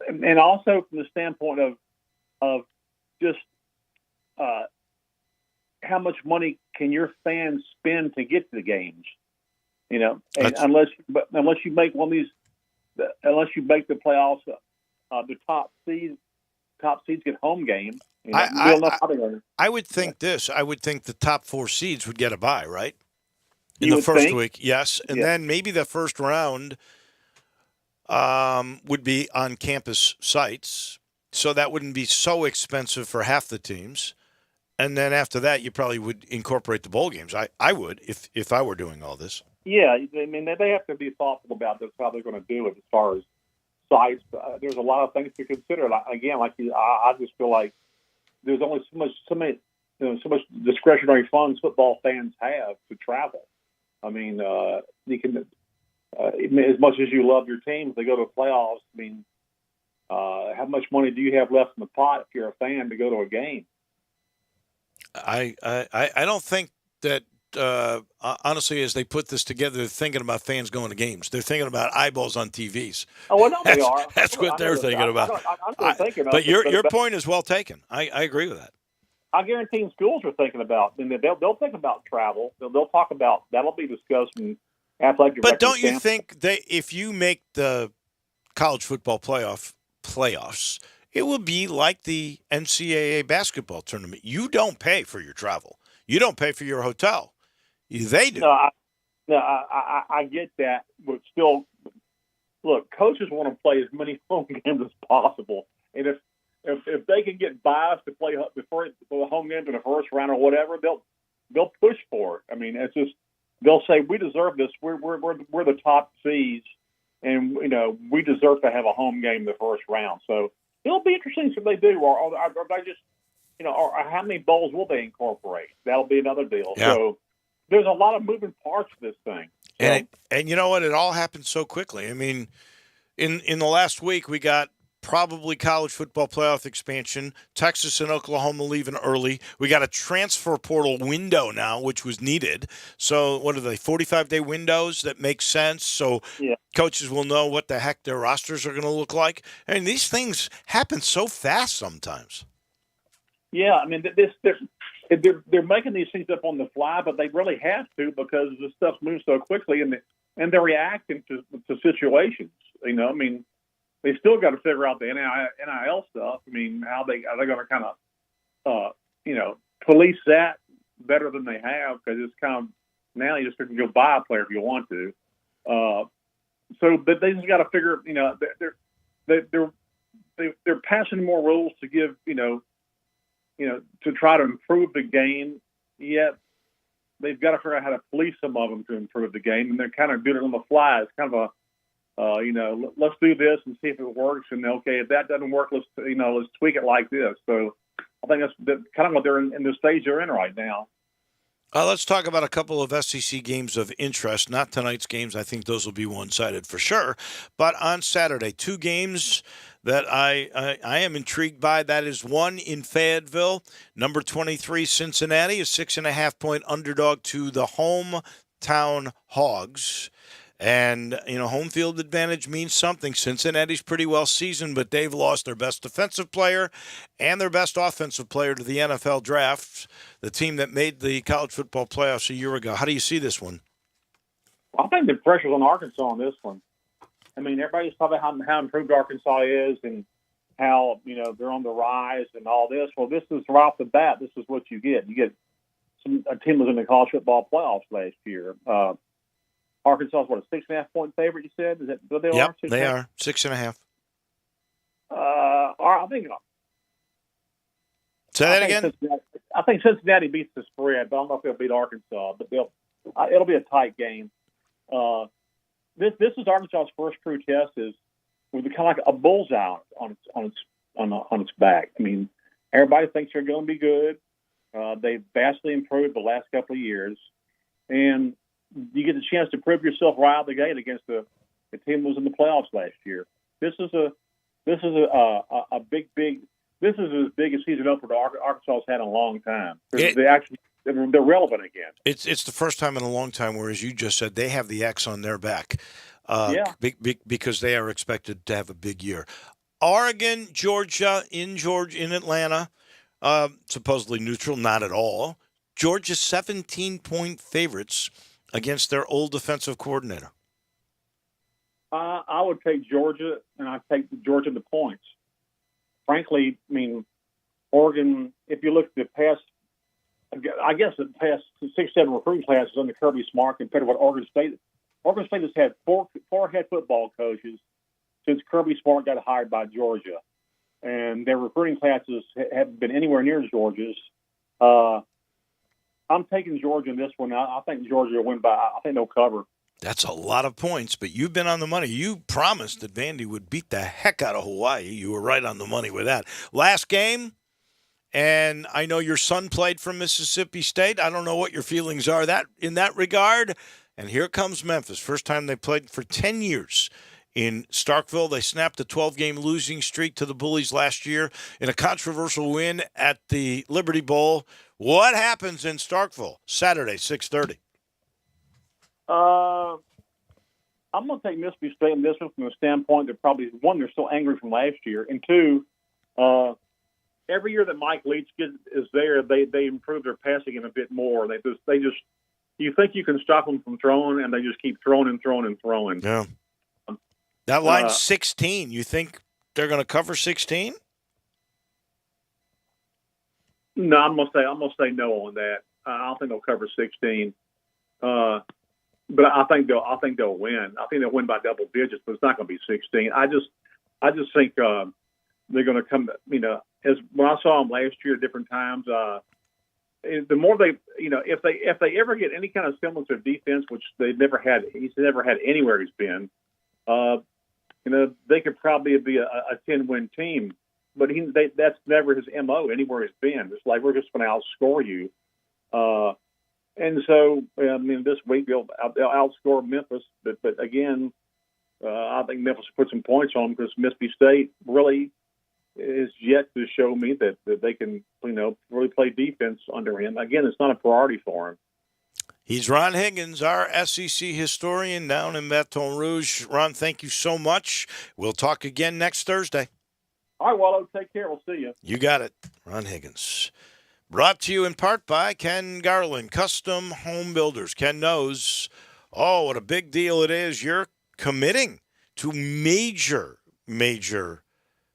and also from the standpoint of just how much money can your fans spend to get to the games, and unless you make one of these, unless you make the playoffs, the top seeds get home games. I would think this. I would think the top 4 seeds would get a bye, right? In the first week, yes, and then maybe the first round would be on campus sites, so that wouldn't be so expensive for half the teams. And then after that, you probably would incorporate the bowl games. I would if I were doing all this. Yeah, they have to be thoughtful about this, how they're going to do it as far as sites. There's a lot of things to consider. I just feel like there's only so much discretionary funds football fans have to travel. You can. As much as you love your teams, they go to playoffs. How much money do you have left in the pot if you're a fan to go to a game? I don't think that honestly, as they put this together, they're thinking about fans going to games. They're thinking about eyeballs on TVs. Oh, I know they are. That's what they're thinking about. I'm thinking. But your point is well taken. I agree with that. I guarantee schools are thinking about, and they'll think about travel. They'll talk about that'll be discussed in athletic. But don't you think that if you make the college football playoffs, it will be like the NCAA basketball tournament? You don't pay for your travel. You don't pay for your hotel. They do. I get that, but still, look, coaches want to play as many home games as possible, and if they can get biased to play before the home games in the first round or whatever, they'll push for it. I mean, it's just they'll say we deserve this. We're the top seeds, and we deserve to have a home game in the first round. So it'll be interesting if they do, or they just or how many bowls will they incorporate? That'll be another deal. Yeah. So there's a lot of moving parts to this thing. So, and you know what? It all happened so quickly. I mean, in the last week, we got probably college football playoff expansion. Texas and Oklahoma leaving early. We got a transfer portal window now, which was needed. So what are they, 45-day windows that make sense? So coaches will know what the heck their rosters are going to look like. I mean, these things happen so fast sometimes. Yeah, I mean, they're making these things up on the fly, but they really have to because the stuff moves so quickly, and they're reacting to situations. I mean, they still got to figure out the NIL stuff. I mean, are they going to kind of police that better than they have? Because it's kind of now you just can go buy a player if you want to. But they just got to figure. They're passing more rules to give to try to improve the game, yet they've got to figure out how to police some of them to improve the game, and they're kind of doing it on the fly. It's kind of let's do this and see if it works, and okay, if that doesn't work, let's tweak it like this. So I think that's kind of what they're in the stage they're in right now. Let's talk about a couple of SEC games of interest. Not tonight's games. I think those will be one-sided for sure. But on Saturday, two games that I am intrigued by. That is one in Fayetteville. Number 23, Cincinnati, a 6.5-point underdog to the hometown Hogs. And, home field advantage means something. Cincinnati's pretty well seasoned, but they've lost their best defensive player and their best offensive player to the NFL draft, the team that made the college football playoffs a year ago. How do you see this one? I think the pressure's on Arkansas on this one. I mean, everybody's talking about how improved Arkansas is and how, they're on the rise and all this. Well, this is right off the bat. This is what you get. You get a team that was in the college football playoffs last year. Arkansas is what, a 6.5-point favorite? You said is that what they are? They are 6.5. I think. Say that again. I think Cincinnati beats the spread, but I don't know if they'll beat Arkansas. But it'll be a tight game. This is Arkansas's first true test. Is with kind of like a bullseye on its back. I mean, everybody thinks they're going to be good. They've vastly improved the last couple of years, and you get the chance to prove yourself right out of the gate against the team that was in the playoffs last year. This is a big. This is as big a season opener Arkansas has had in a long time. They're relevant again. It's the first time in a long time where, as you just said, they have the X on their back. Because they are expected to have a big year. Oregon, Georgia, in Atlanta, supposedly neutral, not at all. Georgia's 17-point favorites against their old defensive coordinator. I would take Georgia, and I'd take Georgia the points. Frankly, I mean, Oregon, if you look at the past 6-7 recruiting classes under Kirby Smart compared to what Oregon State has had four head football coaches since Kirby Smart got hired by Georgia. And their recruiting classes haven't been anywhere near Georgia's. I'm taking Georgia in this one. I think Georgia will win I think they'll cover. That's a lot of points, but you've been on the money. You promised that Vandy would beat the heck out of Hawaii. You were right on the money with that. Last game, and I know your son played for Mississippi State. I don't know what your feelings are in that regard. And here comes Memphis. First time they played for 10 years in Starkville. They snapped a 12-game losing streak to the Bullies last year in a controversial win at the Liberty Bowl. What happens in Starkville Saturday, 6:30? I'm going to take Mississippi State in this one from the standpoint that probably, one, they're still angry from last year, and two, every year that Mike Leach is there, they improve their passing game a bit more. They just you think you can stop them from throwing, and they just keep throwing and throwing and throwing. Yeah. That line's 16. You think they're going to cover 16? No, I'm gonna say no on that. I don't think they'll cover 16. But I think they'll win. I think they'll win by double digits, but it's not going to be 16. I just think they're going to come. As when I saw them last year at different times, the more they, if they ever get any kind of semblance of defense, which they've never had, he's never had anywhere he's been. They could probably be a 10-win team, but that's never his MO anywhere he's been. It's like we're just going to outscore you. And so, this week they'll outscore Memphis, but again, I think Memphis will put some points on them because Mississippi State really is yet to show me that they can, really play defense under him. Again, it's not a priority for him. He's Ron Higgins, our SEC historian down in Baton Rouge. Ron, thank you so much. We'll talk again next Thursday. All right, Wallo, take care. We'll see you. You got it. Ron Higgins. Brought to you in part by Ken Garland, Custom Home Builders. Ken knows, what a big deal it is. You're committing to major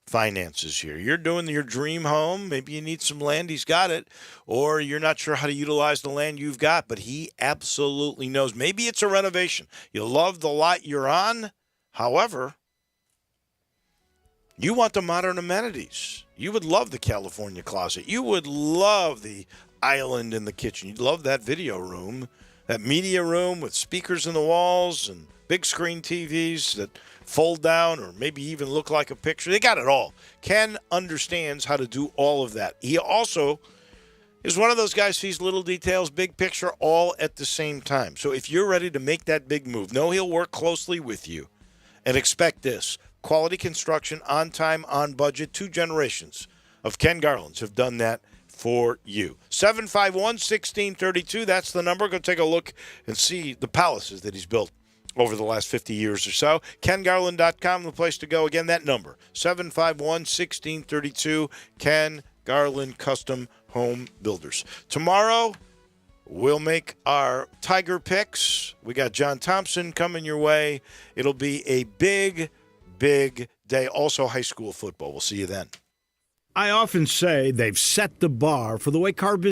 finances here. You're doing your dream home. Maybe you need some land. He's got it. Or you're not sure how to utilize the land you've got, but he absolutely knows. Maybe it's a renovation. You love the lot you're on. However, you want the modern amenities. You would love the California closet. You would love the island in the kitchen. You'd love that video room, that media room with speakers in the walls and big screen TVs that fold down or maybe even look like a picture. They got it all. Ken understands how to do all of that. He also is one of those guys who sees little details, big picture, all at the same time. So if you're ready to make that big move, know he'll work closely with you. And expect this. Quality construction, on time, on budget. 2 generations of Ken Garlands have done that for you. 751-1632, that's the number. Go take a look and see the palaces that he's built over the last 50 years or so. KenGarland.com, the place to go. Again, that number, 751-1632, Ken Garland Custom Home Builders. Tomorrow, we'll make our Tiger picks. We got John Thompson coming your way. It'll be a big day. Also, high school football. We'll see you then. I often say they've set the bar for the way car business